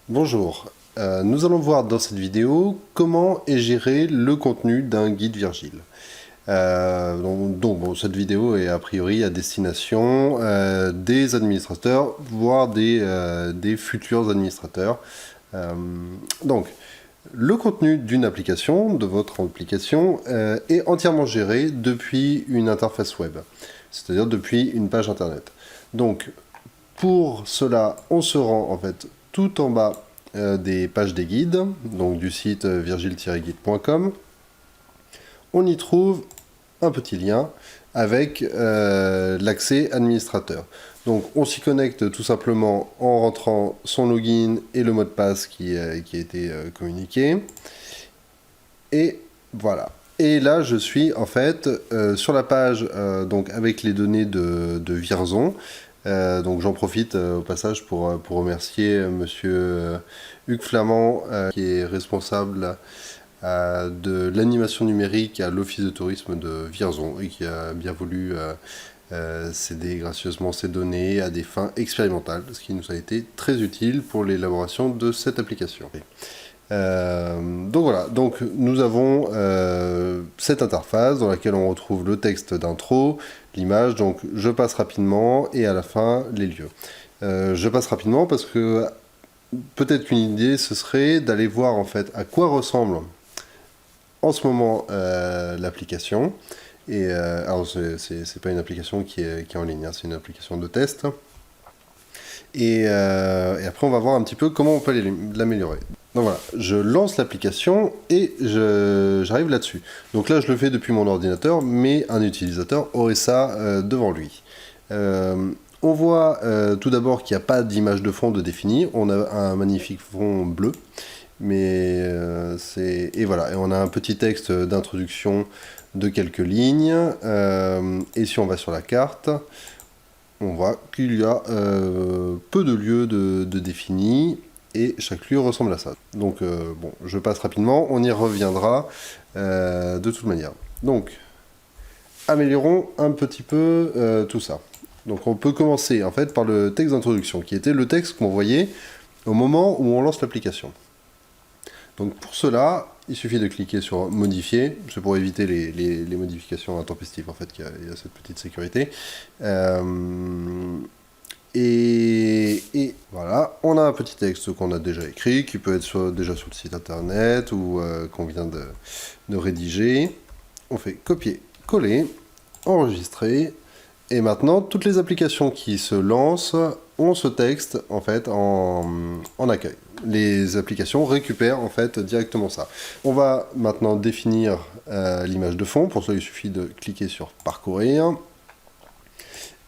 Bonjour, nous allons voir dans cette vidéo comment est géré le contenu d'un guide Virgile. Bon, cette vidéo est a priori à destination des administrateurs, voire des futurs administrateurs. Donc, le contenu d'une application, de votre application, est entièrement géré depuis une interface web, c'est-à-dire depuis une page internet. Donc, pour cela, on se rend en fait tout en bas des pages des guides, donc du site virgile-guide.com. On y trouve un petit lien avec l'accès administrateur. Donc on s'y connecte tout simplement en rentrant son login et le mot de passe qui a été communiqué. Et voilà. Et là, je suis en fait sur la page donc avec les données de Vierzon. Donc j'en profite au passage pour remercier monsieur Hugues Flamand, qui est responsable de l'animation numérique à l'Office de tourisme de Vierzon et qui a bien voulu céder gracieusement ces données à des fins expérimentales, ce qui nous a été très utile pour l'élaboration de cette application. Donc voilà, donc nous avons cette interface dans laquelle on retrouve le texte d'intro, l'image, donc je passe rapidement et à la fin les lieux. Je passe rapidement parce que peut-être qu'une idée ce serait d'aller voir en fait à quoi ressemble en ce moment l'application. Et alors c'est pas une application qui est en ligne, hein, c'est une application de test. Et après on va voir un petit peu comment on peut l'améliorer. Donc voilà, je lance l'application et j'arrive là-dessus. Donc là, je le fais depuis mon ordinateur, mais un utilisateur aurait ça devant lui. On voit tout d'abord qu'il n'y a pas d'image de fond de définie. On a un magnifique fond bleu. Mais et voilà, et on a un petit texte d'introduction de quelques lignes. Et si on va sur la carte, on voit qu'il y a peu de lieux de définis. Et chaque lieu ressemble à ça. Donc bon, je passe rapidement, on y reviendra de toute manière. Donc, améliorons un petit peu tout ça. Donc on peut commencer en fait par le texte d'introduction, qui était le texte qu'on voyait au moment où on lance l'application. Donc pour cela, il suffit de cliquer sur modifier, c'est pour éviter les modifications intempestives en fait, qu'il y a cette petite sécurité. Et voilà, on a un petit texte qu'on a déjà écrit, qui peut être déjà sur le site internet ou qu'on vient de rédiger. On fait copier, coller, enregistrer. Et maintenant, toutes les applications qui se lancent ont ce texte en fait en accueil. Les applications récupèrent en fait directement ça. On va maintenant définir l'image de fond. Pour ça, il suffit de cliquer sur parcourir.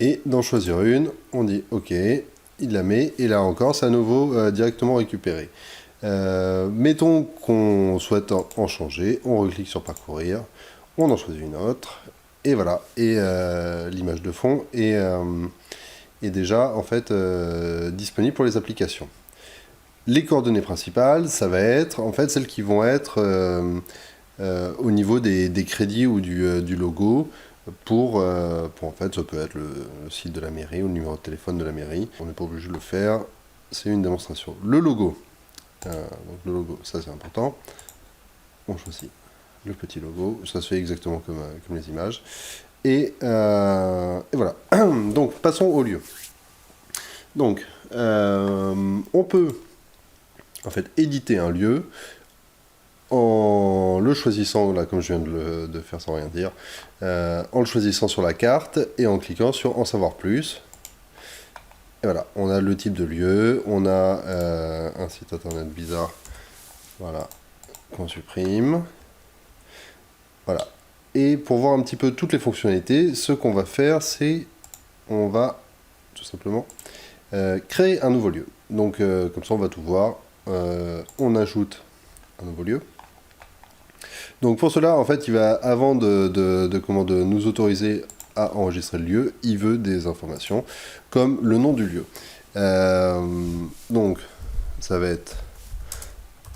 Et d'en choisir une, on dit OK, il la met, et là encore, c'est à nouveau directement récupéré. Mettons qu'on souhaite en changer, on reclique sur parcourir, on en choisit une autre, et voilà, et l'image de fond est déjà en fait disponible pour les applications. Les coordonnées principales, ça va être en fait celles qui vont être au niveau des crédits ou du logo, pour en fait, ça peut être le site de la mairie ou le numéro de téléphone de la mairie. On n'est pas obligé de le faire, c'est une démonstration. Le logo, donc le logo, ça c'est important. On choisit le petit logo, ça se fait exactement comme les images. Et voilà. Donc passons au lieu. Donc on peut en fait éditer un lieu en le choisissant, là comme je viens de faire sans rien dire, en le choisissant sur la carte et en cliquant sur en savoir plus. Et voilà, on a le type de lieu, on a un site internet bizarre, voilà, qu'on supprime. Voilà. Et pour voir un petit peu toutes les fonctionnalités, ce qu'on va faire, c'est on va tout simplement créer un nouveau lieu. Donc comme ça on va tout voir. On ajoute un nouveau lieu. Donc pour cela, en fait, il va, avant de nous autoriser à enregistrer le lieu, il veut des informations comme le nom du lieu. Donc ça va être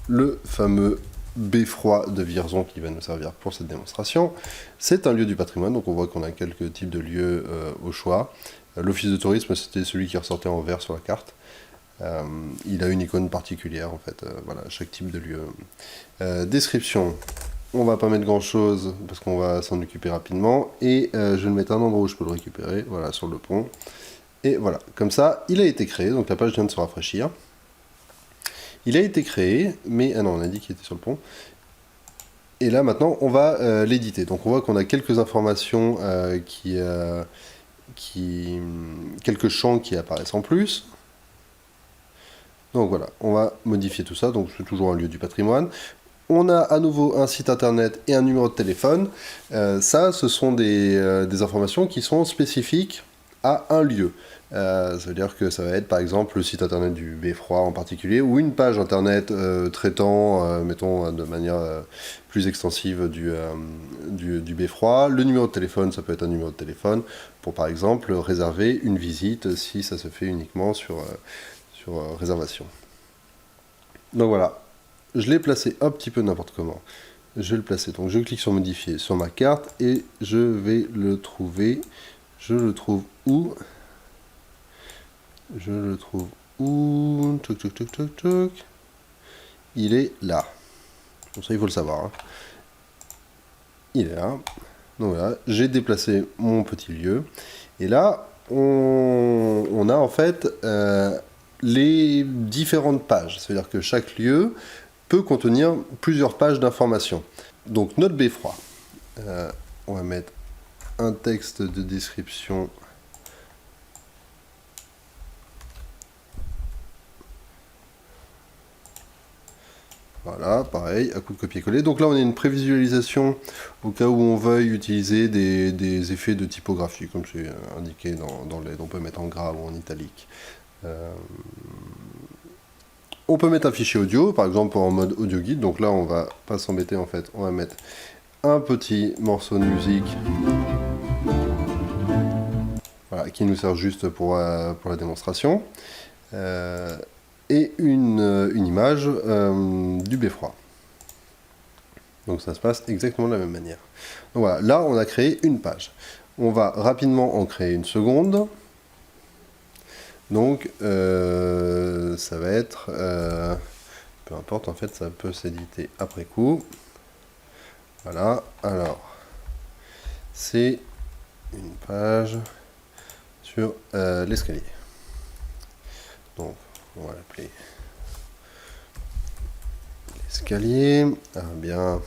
le fameux Beffroi de Vierzon qui va nous servir pour cette démonstration. C'est un lieu du patrimoine, donc on voit qu'on a quelques types de lieux au choix. L'office de tourisme, c'était celui qui ressortait en vert sur la carte. Il a une icône particulière, en fait, voilà, chaque type de lieu. Description, on va pas mettre grand chose, parce qu'on va s'en occuper rapidement, et je vais le mettre à un endroit où je peux le récupérer, voilà, sur le pont. Et voilà, comme ça, il a été créé, donc la page vient de se rafraîchir. Il a été créé, mais... Ah non, on a dit qu'il était sur le pont. Et là, maintenant, on va l'éditer. Donc on voit qu'on a quelques informations quelques champs qui apparaissent en plus. Donc voilà, on va modifier tout ça. Donc c'est toujours un lieu du patrimoine. On a à nouveau un site internet et un numéro de téléphone. Ça, ce sont des informations qui sont spécifiques à un lieu. Ça veut dire que ça va être par exemple le site internet du Beffroi en particulier, ou une page internet traitant, mettons, de manière plus extensive du Beffroi. Le numéro de téléphone, ça peut être un numéro de téléphone pour par exemple réserver une visite si ça se fait uniquement sur réservation. Donc voilà, je l'ai placé un petit peu n'importe comment. Je vais le placer, donc je clique sur modifier sur ma carte et je vais le trouver. Je le trouve où? Je le trouve où? Toc, toc, toc, toc, toc. Il est là. Pour ça, il faut le savoir. Hein. Il est là. Donc voilà, j'ai déplacé mon petit lieu. Et là, on a en fait les différentes pages. C'est-à-dire que chaque lieu peut contenir plusieurs pages d'informations. Donc notre beffroi. On va mettre un texte de description. Voilà, pareil, à coup de copier-coller. Donc là, on a une prévisualisation au cas où on veuille utiliser des effets de typographie, comme c'est indiqué dans l'aide. On peut mettre en gras ou en italique. On peut mettre un fichier audio, par exemple en mode audio guide. Donc là, on va pas s'embêter en fait. On va mettre un petit morceau de musique. Voilà, qui nous sert juste pour la démonstration. Et une image du beffroi. Donc ça se passe exactement de la même manière. Donc voilà, là on a créé une page. On va rapidement en créer une seconde. Donc ça va être... peu importe, en fait ça peut s'éditer après coup. Voilà, alors c'est une page sur l'escalier. Donc on va l'appeler l'escalier. Ah bien.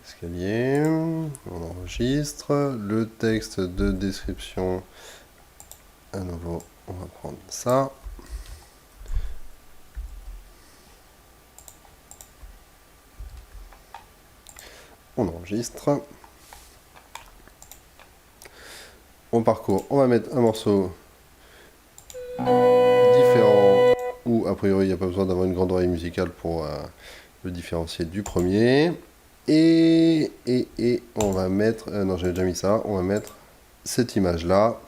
Escalier. On enregistre. Le texte de description. À nouveau, on va prendre ça. On enregistre. On parcourt, on va mettre un morceau différent où a priori il n'y a pas besoin d'avoir une grande oreille musicale pour le différencier du premier. Et on va mettre, non j'avais déjà mis ça, on va mettre cette image là.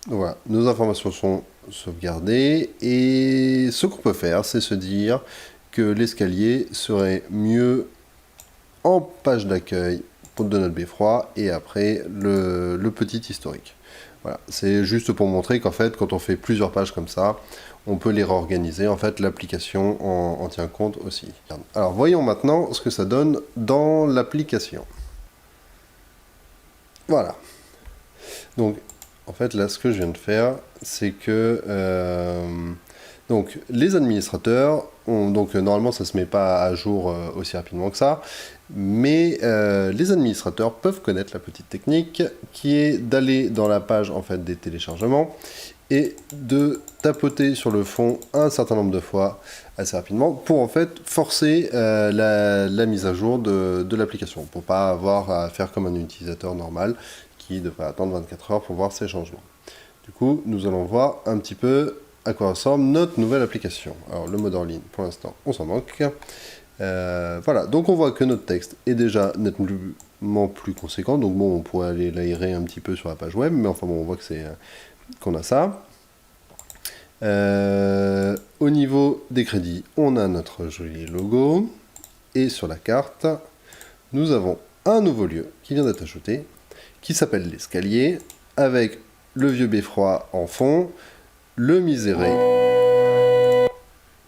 Donc voilà, nos informations sont sauvegardées et ce qu'on peut faire c'est se dire que l'escalier serait mieux en page d'accueil de notre beffroi et après le petit historique. Voilà, c'est juste pour montrer qu'en fait, quand on fait plusieurs pages comme ça, on peut les réorganiser. En fait, l'application en tient compte aussi. Alors, voyons maintenant ce que ça donne dans l'application. Voilà. Donc, en fait, là, ce que je viens de faire, c'est que... donc, les administrateurs, donc normalement, ça ne se met pas à jour aussi rapidement que ça, mais les administrateurs peuvent connaître la petite technique qui est d'aller dans la page en fait des téléchargements et de tapoter sur le fond un certain nombre de fois assez rapidement pour en fait forcer la mise à jour de l'application pour pas avoir à faire comme un utilisateur normal qui devrait attendre 24 heures pour voir ses changements. Du coup, nous allons voir un petit peu à quoi ressemble notre nouvelle application. Alors le mode en ligne, pour l'instant, on s'en moque. Voilà, donc on voit que notre texte est déjà nettement plus conséquent, donc bon, on pourrait aller l'aérer un petit peu sur la page web, mais enfin bon, on voit que qu'on a ça. Au niveau des crédits, on a notre joli logo, et sur la carte, nous avons un nouveau lieu qui vient d'être ajouté, qui s'appelle l'escalier, avec le vieux beffroi en fond, le miséré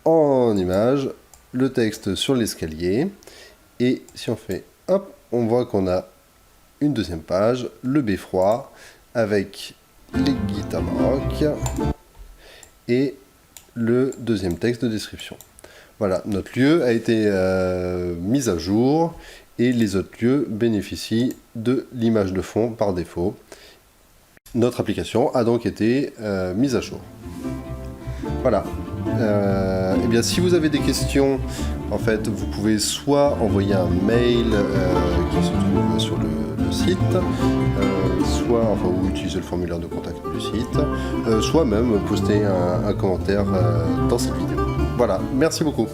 en image, le texte sur l'escalier, et si on fait hop, on voit qu'on a une deuxième page, le beffroi, avec les guitares baroques, et le deuxième texte de description. Voilà, notre lieu a été mis à jour, et les autres lieux bénéficient de l'image de fond par défaut. Notre application a donc été mise à jour. Voilà. Eh bien, si vous avez des questions, en fait, vous pouvez soit envoyer un mail qui se trouve sur le site, ou utiliser le formulaire de contact du site, soit même poster un commentaire dans cette vidéo. Voilà, merci beaucoup.